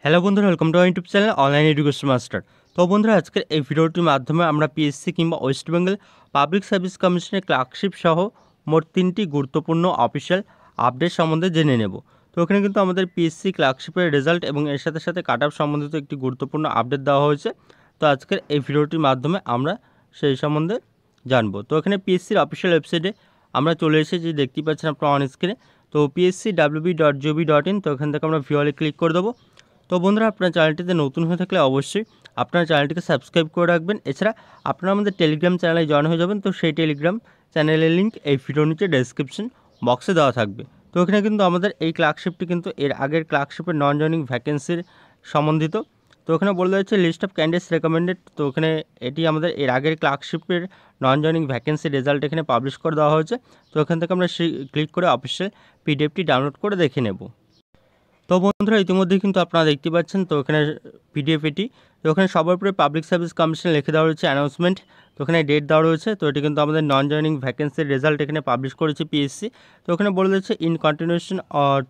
Hello বন্ধুরা, welcome to YouTube channel online education master. তো বন্ধুরা, আজকের এই ভিডিওটির মাধ্যমে আমরা পিএসসি কিংবা ওয়েস্ট বেঙ্গল পাবলিক সার্ভিস কমিশনের ক্লার্কশিপ সহ মোট 3টি গুরুত্বপূর্ণ অফিসিয়াল আপডেট সম্বন্ধে জেনে নেব। তো এখানে কিন্তু আমাদের পিএসসি ক্লার্কশিপের রেজাল্ট এবং এর সাথে সাথে কাট অফ সম্বন্ধিত একটি গুরুত্বপূর্ণ আপডেট দেওয়া হয়েছে। তো আজকের এই ভিডিওটির মাধ্যমে আমরা সেই সম্বন্ধে জানবো। তো এখানে পিএসসির অফিসিয়াল ওয়েবসাইটে আমরা চলে এসেছি, দেখতেই পাচ্ছেন আপনার অন স্ক্রিনে। তো pscwb.gov.in, তো এখান থেকে আমরা ভিওলে ক্লিক করে দেবো। তো বন্ধুরা, আপনার চ্যানেলটিতে নতুন হয়ে থাকলে অবশ্যই আপনার চ্যানেলটিকে সাবস্ক্রাইব করে রাখবেন। এছাড়া আপনারা আমাদের টেলিগ্রাম চ্যানেলে জয়েন হয়ে যাবেন। তো সেই টেলিগ্রাম চ্যানেলের লিঙ্ক এই ভিডিওর নিচে ডেসক্রিপশন বক্সে দেওয়া থাকবে। তো এখানে কিন্তু আমাদের এই ক্লার্কশিপটি কিন্তু এর আগের ক্লার্কশিপের নন জয়নিং ভ্যাকেন্সির সম্বন্ধিত। তো এখানে বলা হয়েছে লিস্ট অফ ক্যান্ডিডেটস রেকমেন্ডেড। তো এখানে এটি আমাদের এর আগের ক্লার্কশিপের নন জয়নিং ভ্যাকেন্সির রেজাল্ট এখানে পাবলিশ করে দেওয়া হয়েছে। তো এখান থেকে আমরা ক্লিক করে অফিসিয়াল পিডিএফটি ডাউনলোড করে দেখে নেব। তো বন্ধুরা, ইতিমধ্যেই কিন্তু আপনারা দেখতে পাচ্ছেন তো এখানে পিডিএফ এটি। তো এখানে সবার উপরে পাবলিক সার্ভিস কমিশন লিখে দেওয়া রয়েছে অ্যানাউন্সমেন্ট। তো এখানে ডেট দেওয়া রয়েছে। তো এটি কিন্তু আমাদের নন জয়নিং ভ্যাকেন্সির রেজাল্ট এখানে পাবলিশ করেছে পিএসসি। তো এখানে বলে দিচ্ছে in continuation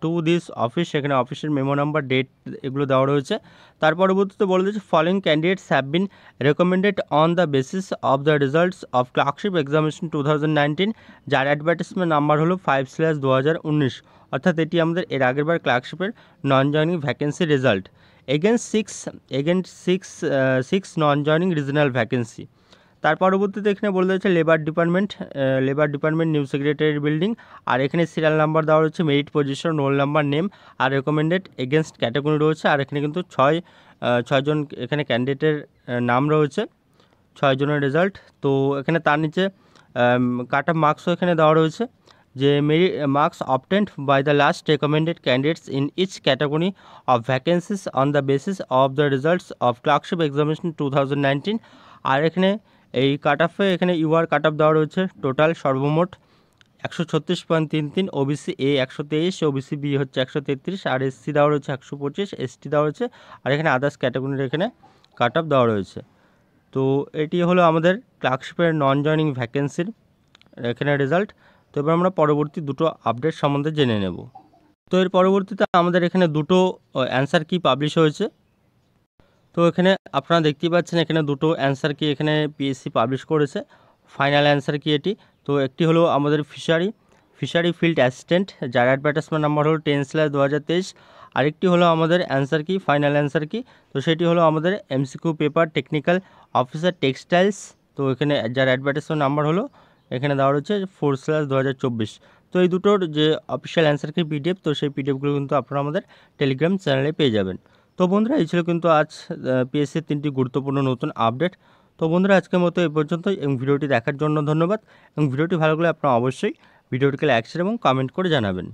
to this office, এখানে অফিসের মেমো নাম্বার, ডেট এগুলো দেওয়া রয়েছে। তার পরবর্তীতে বলে দিচ্ছে following candidates have been recommended on the basis of the results of clerkship examination 2019, যার অ্যাডভার্টাইজমেন্ট নাম্বার হলো 5/2019। অর্থাৎ এটি আমাদের এর আগেরবার ক্লার্কশিপের non joining vacancy result against six non joining regional vacancy. তার পরবর্তীতে এখানে বলে দিয়েছে labour department new secretary building. আর এখানে সিরিয়াল নাম্বার দেওয়া রয়েছে, merit position, roll number, name আর রেকমেন্ডেড এগেনস্ট ক্যাটাগরি রয়েছে। আর এখানে কিন্তু ছয়জন এখানে ক্যান্ডিডেটের নাম রয়েছে, 6 জনের রেজাল্ট। তো এখানে তার নিচে কাট অফ মার্কসও এখানে দেওয়া রয়েছে, যে marks obtained by the last recommended candidates in each category of vacancies on the basis of the results of clerkship examination 2019। আর এখানে এই কাট অফে এখানে ইউআর কাট অফ দেওয়া রয়েছে টোটাল সর্বমোট 136.33, ওবিসি এ 123, ওবিসি বি হচ্ছে 133, আর এসসি দেওয়া রয়েছে 125, এসটি দেওয়া রয়েছে। আর এখানে আদার্স ক্যাটাগরির এখানে কাট অফ দেওয়া রয়েছে। তো এটি হলো আমাদের ক্লার্কশিপের নন জয়নিং ভ্যাকেন্সির এখানে রেজাল্ট। তো এবার আমরা পরবর্তী দুটো আপডেট সম্বন্ধে জেনে নেব। তো এর পরবর্তীতে আমাদের এখানে দুটো অ্যান্সার কি পাবলিশ হয়েছে। তো এখানে আপনারা দেখতেই পাচ্ছেন এখানে দুটো অ্যান্সার কি এখানে পিএসসি পাবলিশ করেছে। ফাইনাল অ্যান্সার কি এটি। তো একটি হলো আমাদের ফিশারি ফিল্ড অ্যাসিস্ট্যান্ট, যার অ্যাডভার্টাইজমেন্ট নাম্বার হলো 10/2023। আরেকটি হলো আমাদের অ্যান্সার কি, ফাইনাল অ্যান্সার কি। তো সেটি হলো আমাদের MCQ paper technical officer textiles. তো এখানে যার অ্যাডভার্টাইজমেন্ট নাম্বার হলো এখানে দেওয়া রয়েছে 4/2024। তো এই দুটোর যে অফিসিয়াল অ্যান্সার কি পিডিএফ, তো সেই পিডিএফগুলো কিন্তু আপনারা আমাদের টেলিগ্রাম চ্যানেলে পেয়ে যাবেন। তো বন্ধুরা, এই ছিল কিন্তু আজ পিএসসির 3টি গুরুত্বপূর্ণ নতুন আপডেট। তো বন্ধুরা, আজকের মতো এই পর্যন্তই, এবং ভিডিওটি দেখার জন্য ধন্যবাদ। এবং ভিডিওটি ভালো লাগলে আপনারা অবশ্যই ভিডিওটিকে লাইক শেয়ার এবং কমেন্ট করে জানাবেন।